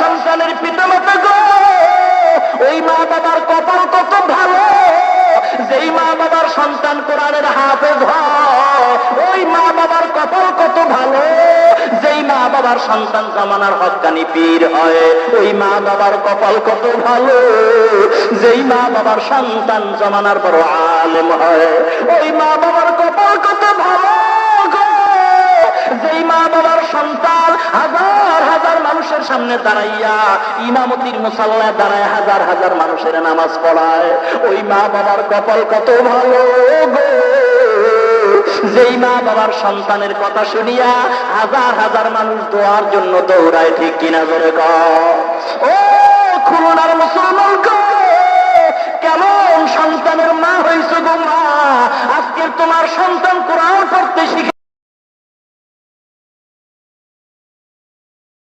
সন্তানের পিতামাতা গো, ওই মা বাবার কপাল কত ভালো, যেই মা বাবার সন্তান কোরআনের হাফেজ হয়, ওই মা বাবার কপাল কত ভালো, যেই মা বাবার সন্তান জামানার হক্কানি পীর হয়, ওই মা বাবার কপাল কত ভালো, যেই মা বাবার সন্তান জামানার বড় আলেম হয়, ওই মা বাবার কপাল কত ভালো গো, যেই মা বাবার সন্তান হাজার হাজার মানুষের সামনে দাঁড়াইয়া ইমামতির মুসাল্লায় দাঁড়ায় হাজার হাজার মানুষের নামাজ পড়ায়, ওই মা বাবার কপাল কত ভালো গো, যেই মা বাবার সন্তানের কথা শুনিয়া হাজার হাজার মানুষ দোয়ার জন্য দৌড়ায়, ঠিক কিনা জোরে কও। ও খুলনার মুসলমান গো, কেমন সন্তানের মা হইছো গো মা, আজকের তোমার সন্তান কোরআন পড়তে শিখে